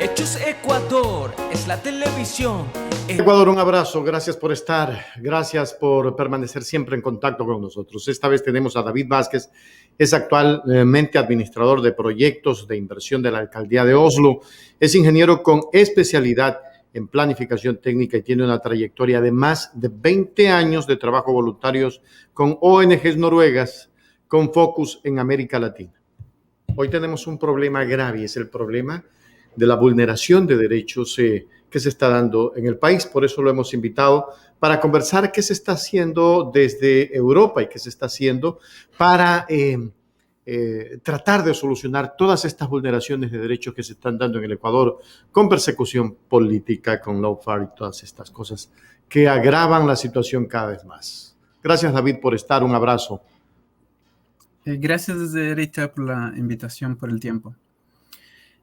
Hechos Ecuador es la televisión. Ecuador, un abrazo, gracias por estar, gracias por permanecer siempre en contacto con nosotros. Esta vez tenemos a David Vázquez, es actualmente administrador de proyectos de inversión de la Alcaldía de Oslo, es ingeniero con especialidad en planificación técnica y tiene una trayectoria de más de 20 años de trabajo voluntarios con ONGs noruegas con focus en América Latina. Hoy tenemos un problema grave, es el problema de la vulneración de derechos que se está dando en el país. Por eso lo hemos invitado para conversar qué se está haciendo desde Europa y qué se está haciendo para tratar de solucionar todas estas vulneraciones de derechos que se están dando en el Ecuador con persecución política, con lawfare y todas estas cosas que agravan la situación cada vez más. Gracias, David, por estar. Un abrazo. Gracias desde Erika por la invitación, por el tiempo.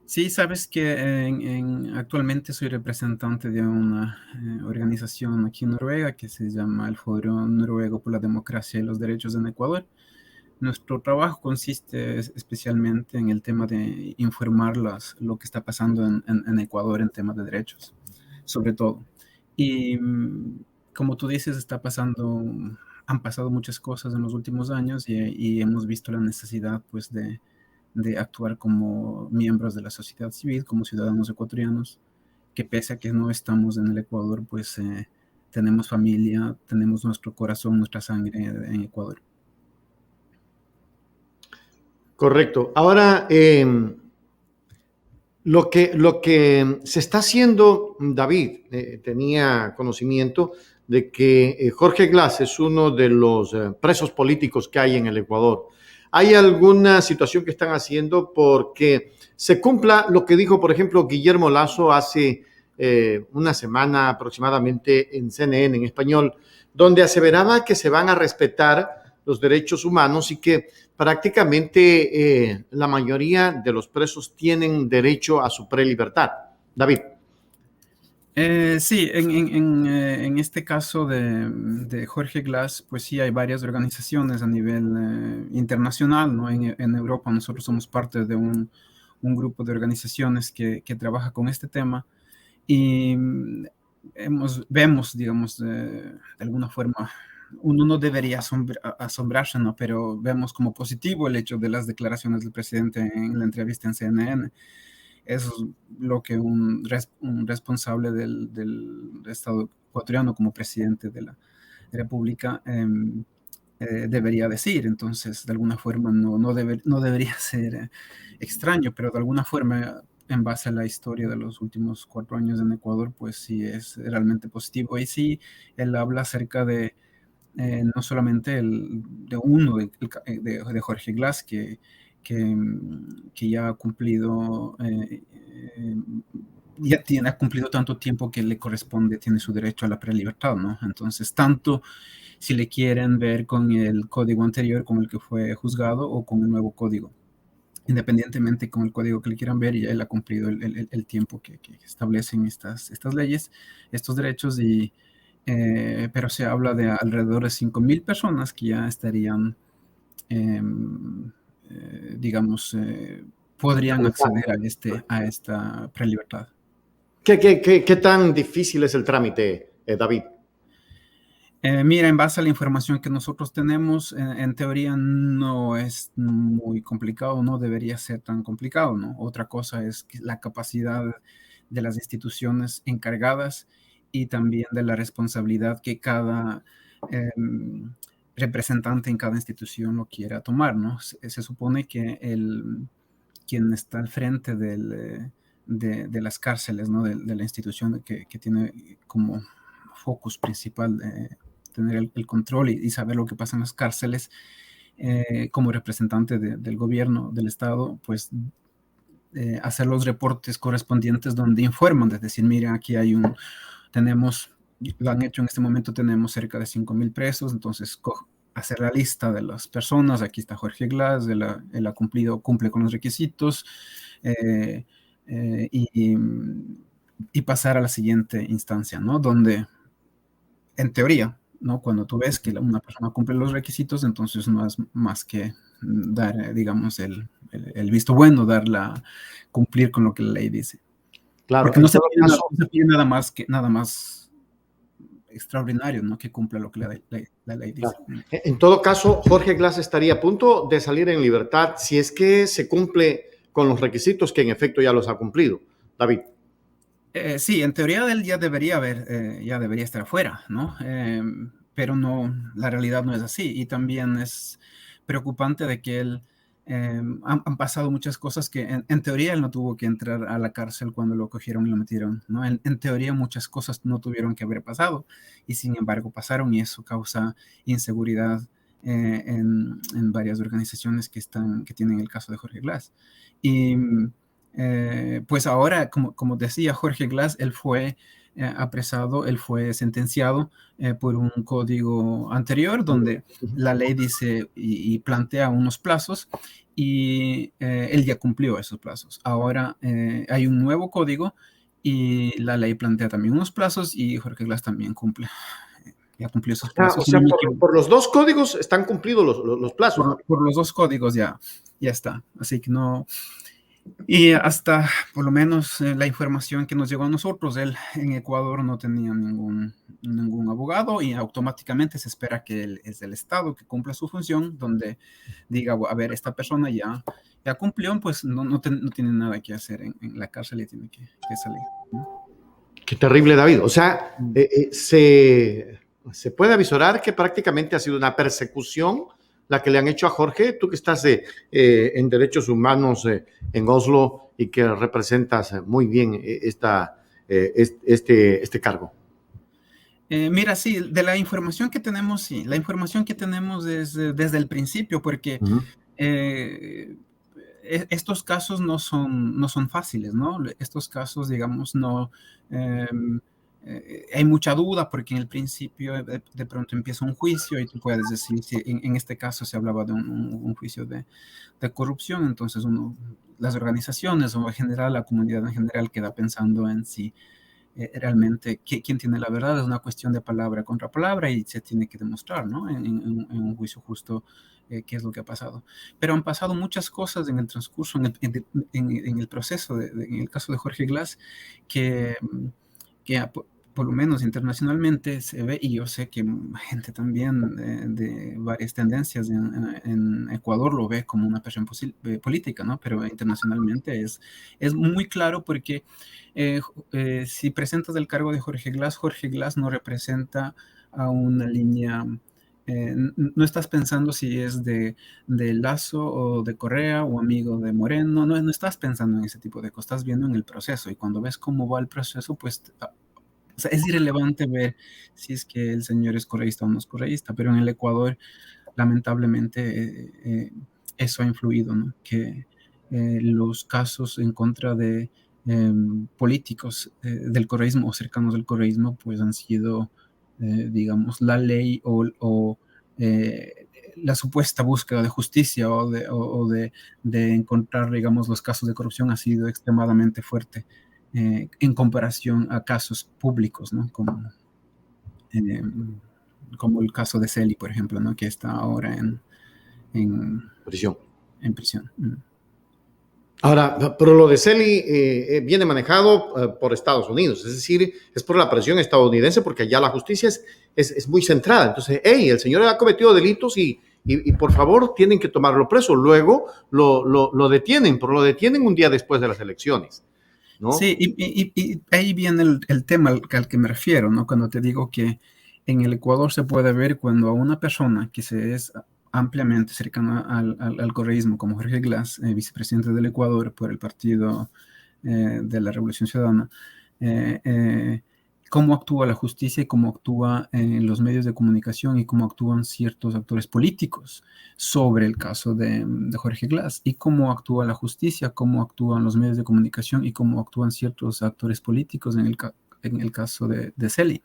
Sí, sabes que actualmente soy representante de una organización aquí en Noruega que se llama el Foro Noruego por la Democracia y los Derechos en Ecuador. Nuestro trabajo consiste especialmente en el tema de informar lo que está pasando en Ecuador en temas de derechos, sobre todo. Y como tú dices, han pasado muchas cosas en los últimos años y hemos visto la necesidad pues de actuar como miembros de la sociedad civil, como ciudadanos ecuatorianos, que pese a que no estamos en el Ecuador, pues tenemos familia, tenemos nuestro corazón, nuestra sangre en Ecuador. Correcto. Ahora, lo que se está haciendo, David, tenía conocimiento de que Jorge Glass es uno de los presos políticos que hay en el Ecuador. ¿Hay alguna situación que están haciendo porque se cumpla lo que dijo, por ejemplo, Guillermo Lasso hace una semana aproximadamente en CNN en español, donde aseveraba que se van a respetar los derechos humanos y que prácticamente la mayoría de los presos tienen derecho a su prelibertad? David. Sí, en este caso de Jorge Glass, pues sí hay varias organizaciones a nivel internacional, ¿no? En Europa nosotros somos parte de un grupo de organizaciones que trabaja con este tema y vemos, digamos, de alguna forma, uno no debería asombrarse, ¿no? Pero vemos como positivo el hecho de las declaraciones del presidente en la entrevista en CNN. Eso es lo que un responsable del Estado ecuatoriano como presidente de la República debería decir. Entonces, de alguna forma no debería ser extraño, pero de alguna forma, en base a la historia de los últimos 4 años en Ecuador, pues sí es realmente positivo. Y sí, él habla acerca de no solamente de Jorge Glass, que ya ha cumplido, ha cumplido tanto tiempo que le corresponde, tiene su derecho a la prelibertad, ¿no? Entonces, tanto si le quieren ver con el código anterior con el que fue juzgado o con el nuevo código. Independientemente con el código que le quieran ver, ya él ha cumplido el tiempo que establecen estas leyes, estos derechos, pero se habla de alrededor de 5,000 personas que ya estarían digamos, podrían acceder a esta prelibertad. ¿Qué tan difícil es el trámite, David? Mira, en base a la información que nosotros tenemos, en teoría no es muy complicado, no debería ser tan complicado, ¿no? Otra cosa es la capacidad de las instituciones encargadas y también de la responsabilidad que cada representante en cada institución lo quiera tomar, ¿no? Se supone que quien está al frente de las cárceles, ¿no? de la institución que tiene como focus principal tener el control y saber lo que pasa en las cárceles, como representante del gobierno, del Estado, pues hacer los reportes correspondientes donde informan, es decir, mira, aquí lo han hecho en este momento, tenemos cerca de 5,000 presos, entonces hacer la lista de las personas, aquí está Jorge Glass, él cumple con los requisitos, y pasar a la siguiente instancia, ¿no? Donde, en teoría, ¿no? Cuando tú ves que una persona cumple los requisitos, entonces no es más que dar, digamos, el visto bueno, cumplir con lo que la ley dice. Claro, Porque en no se todo pide, caso, no se pide nada más extraordinario, ¿no? Que cumpla lo que la ley dice. claro. En todo caso, Jorge Glass estaría a punto de salir en libertad si es que se cumple con los requisitos que en efecto ya los ha cumplido. David. Sí, en teoría él ya debería estar afuera, ¿no? Pero no, la realidad no es así. Y también es preocupante de que han pasado muchas cosas que en teoría él no tuvo que entrar a la cárcel cuando lo cogieron y lo metieron, ¿no? En teoría muchas cosas no tuvieron que haber pasado y sin embargo pasaron y eso causa inseguridad en varias organizaciones que tienen el caso de Jorge Glass. Y pues ahora, como decía Jorge Glass, él fue apresado, él fue sentenciado por un código anterior donde la ley dice y plantea unos plazos y él ya cumplió esos plazos. Ahora hay un nuevo código y la ley plantea también unos plazos y Jorge Glass también cumple. Ya cumplió esos O plazos. sea, por los dos códigos están cumplidos los plazos, David. Por los dos códigos ya está. Así que no. Y hasta, por lo menos, la información que nos llegó a nosotros, él en Ecuador no tenía ningún abogado y automáticamente se espera que él es del Estado, que cumpla su función, donde diga, a ver, esta persona ya cumplió, pues no tiene nada que hacer en la cárcel y tiene que salir, ¿no? Qué terrible, David. O sea, se puede avisorar que prácticamente ha sido una persecución la que le han hecho a Jorge, tú que estás en derechos humanos en Oslo y que representas muy bien este cargo. Mira, sí, de la información que tenemos, sí, la información que tenemos desde el principio, porque estos casos no son fáciles, ¿no? Estos casos, digamos, no... hay mucha duda porque en el principio de pronto empieza un juicio y tú puedes decir, si en este caso se hablaba de un juicio de corrupción, entonces las organizaciones o en general la comunidad en general queda pensando en si realmente quién tiene la verdad, es una cuestión de palabra contra palabra y se tiene que demostrar, ¿no? En un juicio justo qué es lo que ha pasado. Pero han pasado muchas cosas en el transcurso, en el proceso, en el caso de Jorge Glass, que por lo menos internacionalmente se ve, y yo sé que gente también de varias tendencias en Ecuador lo ve como una presión política, ¿no? Pero internacionalmente es muy claro porque si presentas el cargo de Jorge Glass no representa a una línea, no estás pensando si es de Lazo o de Correa o amigo de Moreno, no estás pensando en ese tipo de cosas, estás viendo en el proceso y cuando ves cómo va el proceso, pues o sea, es irrelevante ver si es que el señor es correísta o no es correísta, pero en el Ecuador, lamentablemente, eso ha influido, ¿no? Que los casos en contra de políticos del correísmo o cercanos al correísmo, pues han sido, digamos, la ley o la supuesta búsqueda de justicia o de encontrar, digamos, los casos de corrupción ha sido extremadamente fuerte en comparación a casos públicos, ¿no? Eh, como el caso de Celi, por ejemplo, ¿no? Que está ahora en Prisión. prisión. Ahora, pero lo de Celi viene manejado por Estados Unidos, es decir, es por la presión estadounidense porque allá la justicia es muy centrada. Entonces, hey, el señor ha cometido delitos y por favor tienen que tomarlo preso. Luego lo detienen, pero lo detienen un día después de las elecciones, ¿no? Sí, y ahí viene el tema al que me refiero, ¿no? Cuando te digo que en el Ecuador se puede ver cuando a una persona que se es ampliamente cercana al correísmo, como Jorge Glass, vicepresidente del Ecuador por el Partido de la Revolución Ciudadana, cómo actúa la justicia y cómo actúa los medios de comunicación y cómo actúan ciertos actores políticos sobre el caso de Jorge Glass y cómo actúa la justicia, cómo actúan los medios de comunicación y cómo actúan ciertos actores políticos en el caso de Celi.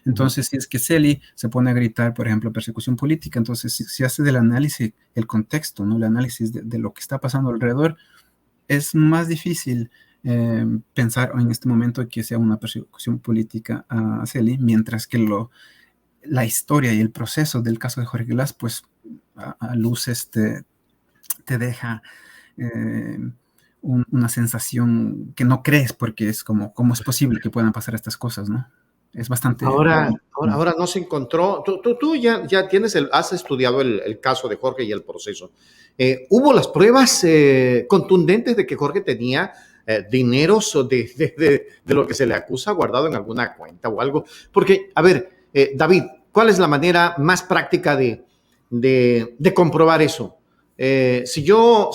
Entonces, si es que Celi se pone a gritar, por ejemplo, persecución política, entonces si hace del análisis, el contexto, ¿no? El análisis de lo que está pasando alrededor, es más difícil pensar en este momento que sea una persecución política a Celi, mientras que la historia y el proceso del caso de Jorge Glass, pues a luces te deja una sensación que no crees, porque es como, ¿cómo es posible que puedan pasar estas cosas, no? Es bastante... Ahora no se encontró. Tú ya has estudiado el caso de Jorge y el proceso. ¿Hubo las pruebas contundentes de que Jorge tenía dineros de lo que se le acusa guardado en alguna cuenta o algo? Porque, a ver, David, ¿cuál es la manera más práctica de comprobar eso? Si yo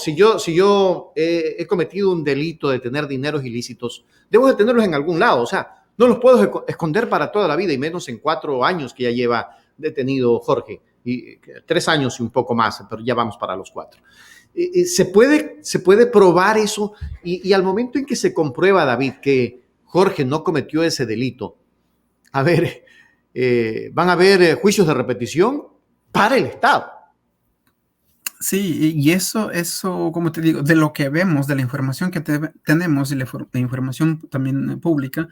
he cometido un delito de tener dineros ilícitos, debo de tenerlos en algún lado. O sea, no los puedo esconder para toda la vida, y menos en 4 años que ya lleva detenido Jorge, y 3 años y un poco más, pero ya vamos para los 4. Se puede probar eso, y al momento en que se comprueba, David, que Jorge no cometió ese delito, a ver, van a haber juicios de repetición para el Estado. Sí, y eso, como te digo, de lo que vemos, de la información que tenemos y la información también pública,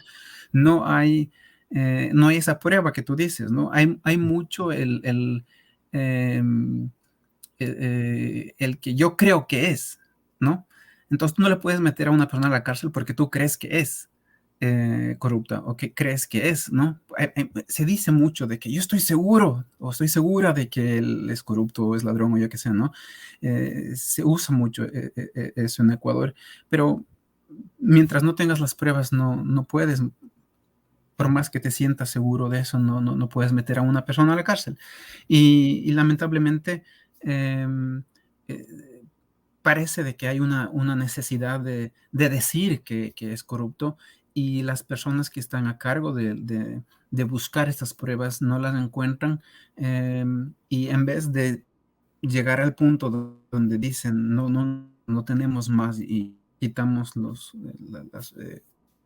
no hay esa prueba que tú dices, ¿no? Hay mucho el que yo creo que es, ¿no? Entonces tú no le puedes meter a una persona a la cárcel porque tú crees que es corrupta o que crees que es, ¿no? Se dice mucho de que yo estoy seguro o estoy segura de que él es corrupto o es ladrón o yo qué sé, ¿no? Se usa mucho eso en Ecuador, pero mientras no tengas las pruebas no puedes, por más que te sientas seguro de eso, no puedes meter a una persona a la cárcel. Y lamentablemente parece de que hay una necesidad de decir que es corrupto, y las personas que están a cargo de buscar estas pruebas no las encuentran, y en vez de llegar al punto donde dicen no tenemos más y quitamos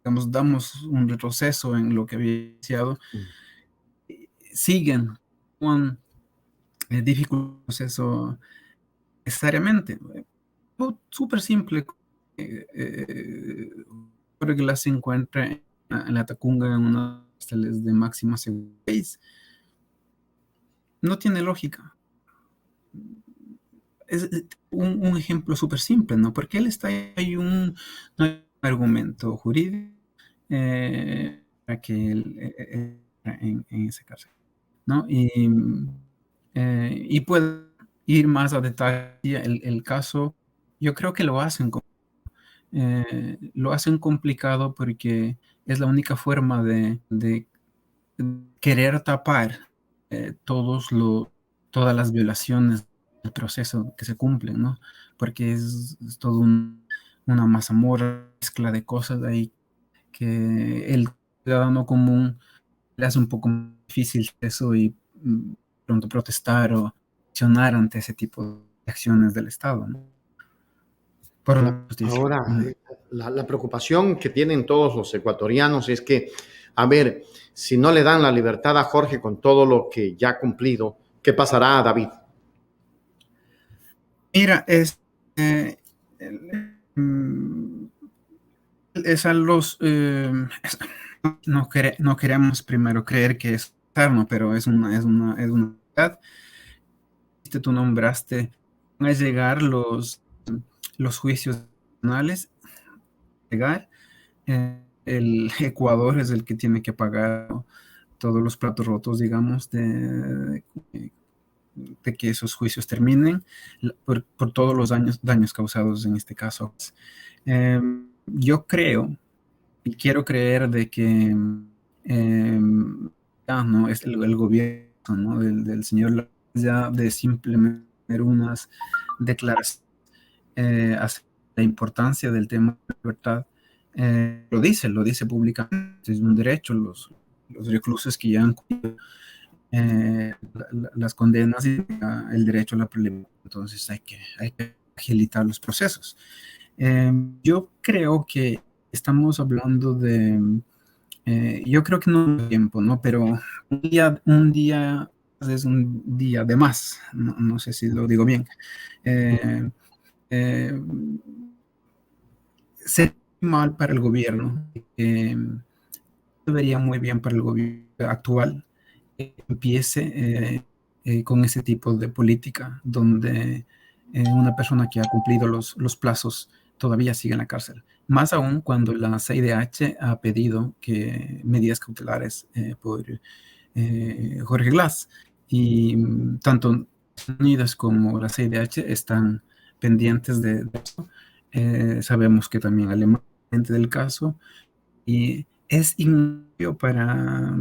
digamos, damos un retroceso en lo que había iniciado, siguen con dificultad proceso necesariamente. Súper simple. Que la se encuentra en la Tacunga en unos hoteles de máxima seguridad. No tiene lógica. Es un ejemplo súper simple, ¿no? Porque él está hay un argumento jurídico para que él en ese caso, ¿no? Y puede ir más a detalle el caso. Yo creo que lo hacen complicado porque es la única forma de querer tapar todas las violaciones del proceso que se cumplen, ¿no? Porque es todo una mazamorra, mezcla de cosas ahí que el ciudadano común le hace un poco más difícil eso y pronto protestar o accionar ante ese tipo de acciones del Estado, ¿no? Por la justicia. Ahora, la preocupación que tienen todos los ecuatorianos es que, a ver, si no le dan la libertad a Jorge con todo lo que ya ha cumplido, ¿qué pasará a David? Mira, es a los... no queremos primero creer que es eterno, pero es una verdad. Tú nombraste, van a llegar los juicios nacionales, llegar. El Ecuador es el que tiene que pagar todos los platos rotos, digamos, de que esos juicios terminen por todos los daños causados en este caso. Yo creo y quiero creer de que no es el gobierno, ¿no? del señor, ya de simplemente tener unas declaraciones hacia la importancia del tema de libertad. Lo dice públicamente, es un derecho. Los reclusos que ya han cumplido las condenas y el derecho a la preliminar, entonces hay que agilitar los procesos. Yo creo que estamos hablando de, yo creo que no tiempo, ¿no? Pero un día es un día de más, no sé si lo digo bien. Sería mal para el gobierno, debería muy bien para el gobierno actual empiece con ese tipo de política donde una persona que ha cumplido los plazos todavía sigue en la cárcel. Más aún cuando la CIDH ha pedido que medidas cautelares por Jorge Glass. Y tanto Estados Unidos como la CIDH están pendientes de eso. Sabemos que también Alemania es pendiente del caso. Y es innecesario para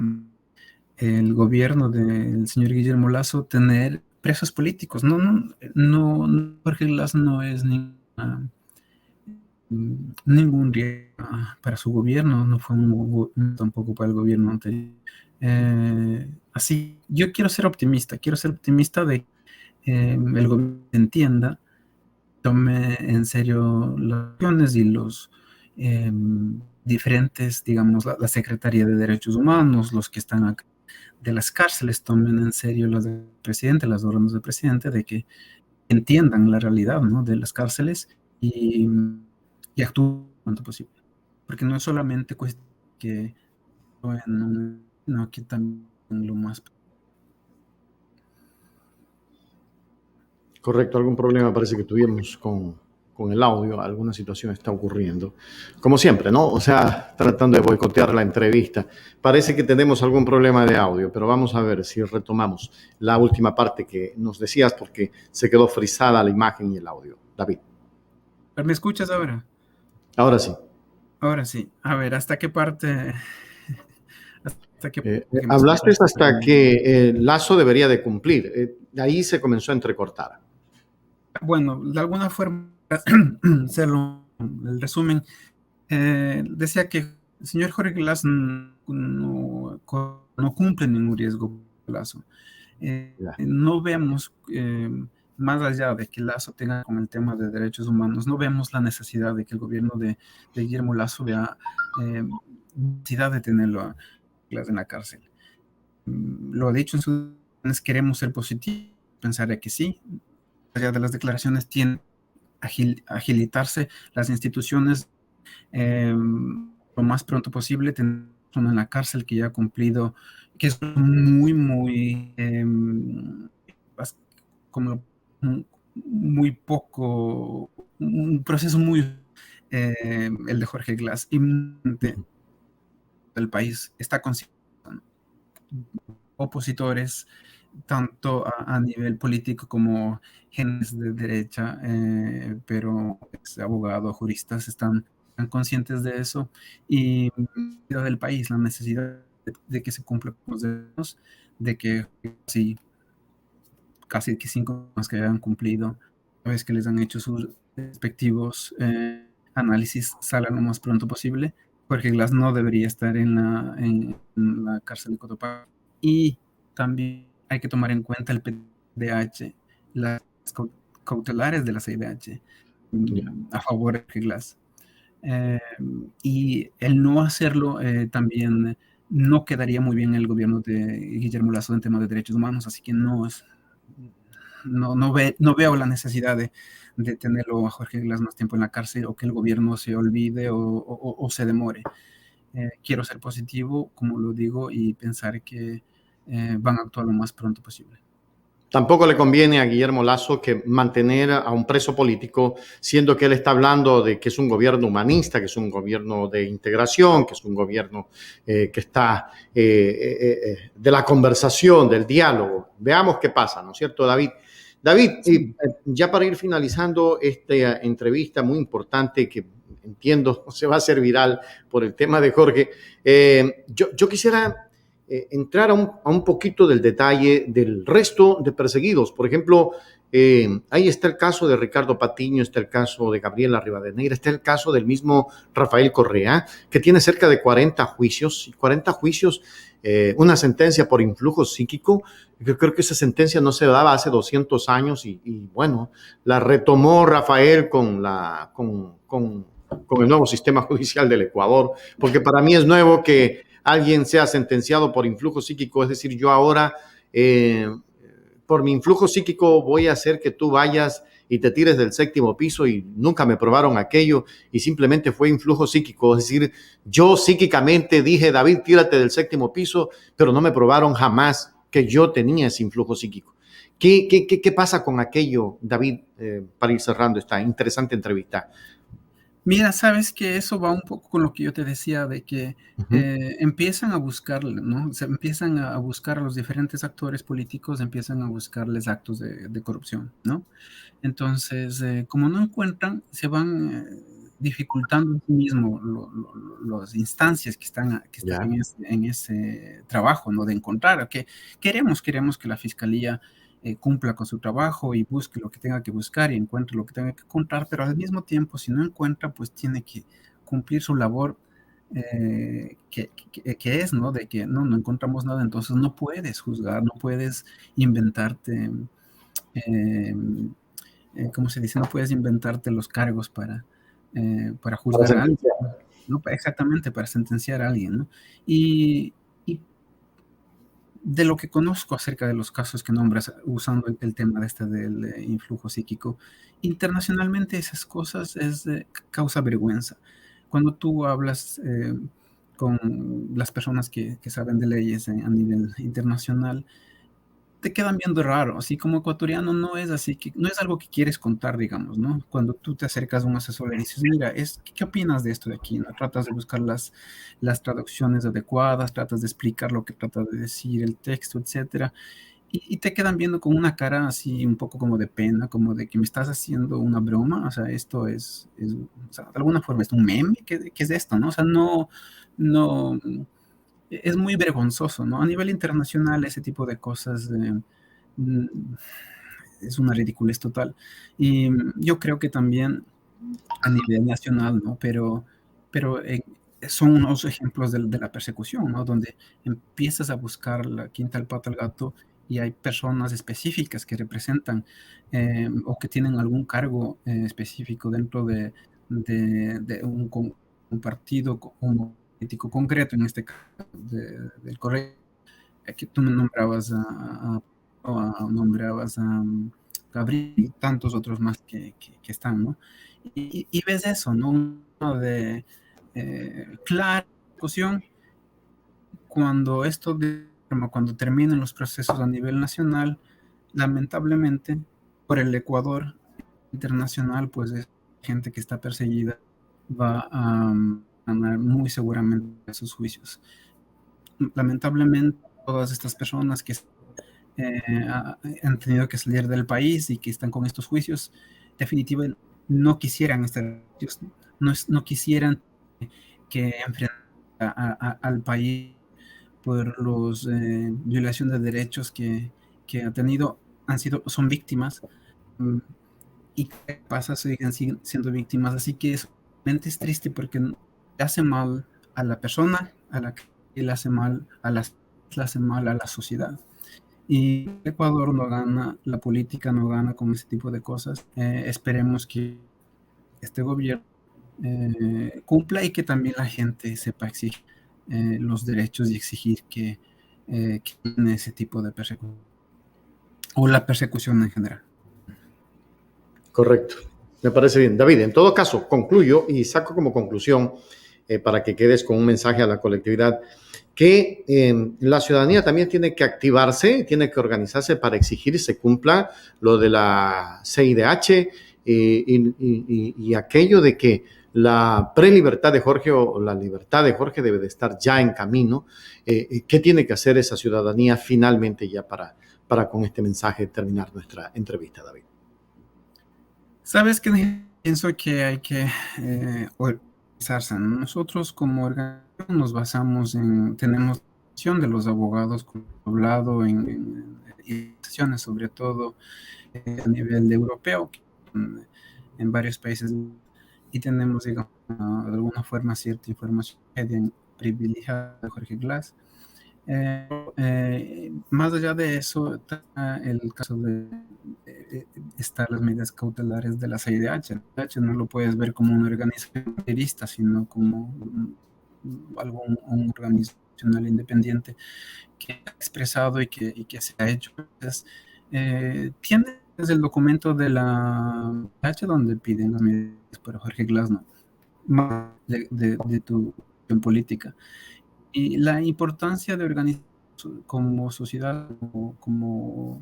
el gobierno del señor Guillermo Lasso tener presos políticos. Jorge Glass no es ningún riesgo para su gobierno, no fue tampoco para el gobierno anterior. Así, yo quiero ser optimista de que el gobierno entienda, tome en serio las acciones y los diferentes, digamos, la Secretaría de Derechos Humanos, los que están acá de las cárceles, tomen en serio las del presidente, las órdenes del presidente, de que entiendan la realidad, ¿no?, de las cárceles y actúen lo cuanto posible. Porque no es solamente cuestión que no, que también lo más. Correcto, algún problema parece que tuvimos con el audio, alguna situación está ocurriendo. Como siempre, ¿no? O sea, tratando de boicotear la entrevista. Parece que tenemos algún problema de audio, pero vamos a ver si retomamos la última parte que nos decías porque se quedó frisada la imagen y el audio. David. ¿Me escuchas ahora? Ahora sí. Ahora sí. A ver, ¿hasta qué parte? Hablaste hasta que Lasso debería de cumplir. Ahí se comenzó a entrecortar. Bueno, de alguna forma, hacerlo el resumen, decía que el señor Jorge Glass no cumple ningún riesgo Lasso. No vemos, más allá de que Lasso tenga con el tema de derechos humanos, no vemos la necesidad de que el gobierno de Guillermo Lasso vea necesidad de tenerlo a Glass en la cárcel. Lo ha dicho en sus queremos ser positivos, pensaría que sí. Allá de las declaraciones tienen agilitarse las instituciones lo más pronto posible, tener en la cárcel que ya ha cumplido, que es muy como muy poco, un proceso muy el de Jorge Glass, y el país está consciente, opositores tanto a nivel político como genes de derecha, pero abogados, juristas están conscientes de eso, y del país, la necesidad de que se cumplan los derechos, de que casi que 5 años que hayan cumplido, una vez que les han hecho sus respectivos análisis, salgan lo más pronto posible, porque Glass no debería estar en la cárcel de Cotopaxi. Y también hay que tomar en cuenta el PDH, las cautelares de la CIDH a favor de Glass. Y el no hacerlo también no quedaría muy bien el gobierno de Guillermo Lasso en temas de derechos humanos, así que no veo la necesidad de tenerlo a Jorge Glass más tiempo en la cárcel, o que el gobierno se olvide o se demore. Quiero ser positivo, como lo digo, y pensar que van a actuar lo más pronto posible. Tampoco le conviene a Guillermo Lasso que mantener a un preso político, siendo que él está hablando de que es un gobierno humanista, que es un gobierno de integración, que es un gobierno que está de la conversación, del diálogo. Veamos qué pasa, ¿no es cierto, David? David, ya para ir finalizando esta entrevista muy importante que entiendo se va a hacer viral por el tema de Jorge, yo quisiera entrar a un poquito del detalle del resto de perseguidos. Por ejemplo, ahí está el caso de Ricardo Patiño, está el caso de Gabriela Rivadeneira, está el caso del mismo Rafael Correa, que tiene cerca de 40 juicios, una sentencia por influjo psíquico. Yo creo que esa sentencia no se daba hace 200 años y bueno, la retomó Rafael con el nuevo sistema judicial del Ecuador, porque para mí es nuevo que alguien sea sentenciado por influjo psíquico. Es decir, yo ahora por mi influjo psíquico voy a hacer que tú vayas y te tires del 7º piso, y nunca me probaron aquello y simplemente fue influjo psíquico. Es decir, yo psíquicamente dije, David, tírate del 7º piso, pero no me probaron jamás que yo tenía ese influjo psíquico. ¿Qué pasa con aquello, David, para ir cerrando esta interesante entrevista? Mira, sabes que eso va un poco con lo que yo te decía de que Ujú. empiezan a buscar, ¿no? Se empiezan a buscar a los diferentes actores políticos, empiezan a buscarles actos de corrupción, ¿no? Entonces, como no encuentran, se van dificultando en sí mismo las instancias que están Ya. en ese trabajo, ¿no? De encontrar, que queremos que la fiscalía cumpla con su trabajo y busque lo que tenga que buscar y encuentre lo que tenga que encontrar, pero al mismo tiempo, si no encuentra, pues tiene que cumplir su labor que es, ¿no? De que no encontramos nada, entonces no puedes juzgar, no puedes inventarte eh, ¿cómo se dice? No puedes inventarte los cargos para Para juzgar a alguien, sentenciar. ¿no? Exactamente, para sentenciar a alguien, ¿no? Y de lo que conozco acerca de los casos que nombras, usando el tema de este del influjo psíquico, internacionalmente esas cosas causa vergüenza. Cuando tú hablas con las personas que saben de leyes a nivel internacional, te quedan viendo raro, así como ecuatoriano no es así, que no es algo que quieres contar, digamos, ¿no? Cuando tú te acercas a un asesor y dices, mira, ¿qué opinas de esto de aquí? ¿No? Tratas de buscar las traducciones adecuadas, tratas de explicar lo que trata de decir el texto, etcétera, y te quedan viendo con una cara así un poco como de pena, como de que me estás haciendo una broma, o sea, esto o sea, de alguna forma es un meme, ¿qué es esto, no? O sea, no, es muy vergonzoso, ¿no? A nivel internacional ese tipo de cosas mm, es una ridiculez total. Y yo creo que también a nivel nacional, ¿no? Pero son unos ejemplos de la persecución, ¿no? Donde empiezas a buscar la quinta al pato al gato y hay personas específicas que representan o que tienen algún cargo específico dentro de un partido un político concreto, en este caso del correo, que tú me nombrabas nombrabas a Gabriel y tantos otros más que están, ¿no? Y ves eso, ¿no? Uno de clara discusión cuando cuando terminan los procesos a nivel nacional, lamentablemente, por el Ecuador internacional, pues es gente que está perseguida, va a ganar muy seguramente esos juicios. Lamentablemente, todas estas personas que han tenido que salir del país y que están con estos juicios, definitivamente no quisieran estar, no quisieran que enfrentar al país por los violación de derechos que ha tenido, son víctimas y qué pasa, siguen siendo víctimas. Así que realmente es triste porque le hace mal a la persona, a la que le hace mal le hace mal a la sociedad. Y Ecuador no gana, la política no gana con ese tipo de cosas. Esperemos que este gobierno cumpla y que también la gente sepa exigir los derechos y exigir que ese tipo de persecución o la persecución en general. Correcto. Me parece bien. David, en todo caso, concluyo y saco como conclusión, para que quedes con un mensaje a la colectividad, que la ciudadanía también tiene que activarse, tiene que organizarse para exigir se cumpla lo de la CIDH y aquello de que la prelibertad de Jorge o la libertad de Jorge debe de estar ya en camino. ¿Qué tiene que hacer esa ciudadanía finalmente ya para con este mensaje terminar nuestra entrevista, David? ¿Sabes qué? Pienso que hay que organizarse, ¿no? Nosotros como organización nos basamos tenemos la de los abogados, como he hablado en sesiones, sobre todo a nivel europeo, en varios países, y tenemos, digamos, de alguna forma cierta información privilegiada de Jorge Glass. Más allá de eso, está el caso de estar las medidas cautelares de la CIDH. La CIDH no lo puedes ver como una organización terrorista, sino como un organismo independiente que ha expresado y que se ha hecho. Entonces, tienes el documento de la CIDH donde piden las medidas para Jorge Glasno, más de tu política. Y la importancia de organizar como sociedad, como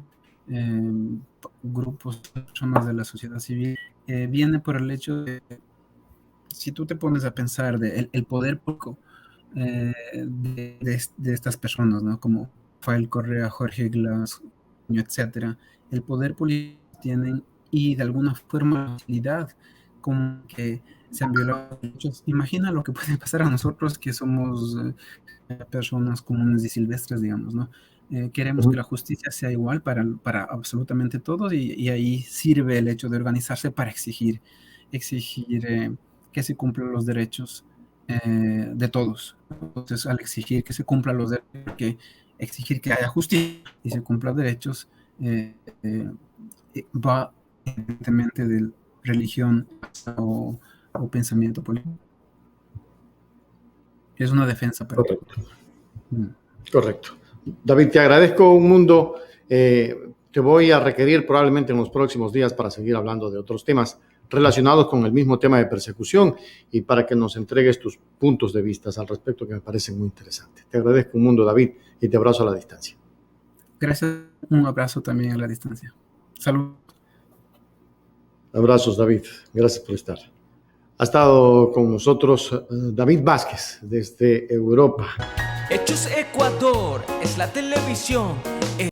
grupos, personas de la sociedad civil, viene por el hecho de si tú te pones a pensar el poder público de estas personas, ¿no? Como Rafael Correa, Jorge Glass, etcétera, el poder político tienen y de alguna forma la facilidad como que se han violado derechos. Imagina lo que puede pasar a nosotros que somos personas comunes y silvestres, digamos, ¿no? Queremos que la justicia sea igual para absolutamente todos y ahí sirve el hecho de organizarse para exigir que se cumplan los derechos de todos. Entonces, al exigir que se cumplan los derechos, exigir que haya justicia y se cumplan derechos, va evidentemente de religión o pensamiento político. Es una defensa para Correcto. Correcto. David, te agradezco un mundo. Te voy a requerir probablemente en los próximos días para seguir hablando de otros temas relacionados con el mismo tema de persecución y para que nos entregues tus puntos de vista al respecto que me parecen muy interesantes. Te agradezco un mundo, David, y te abrazo a la distancia. Gracias. Un abrazo también a la distancia. Salud. Abrazos, David. Gracias por estar. Ha estado con nosotros David Vázquez desde Europa. Hechos Ecuador es la televisión.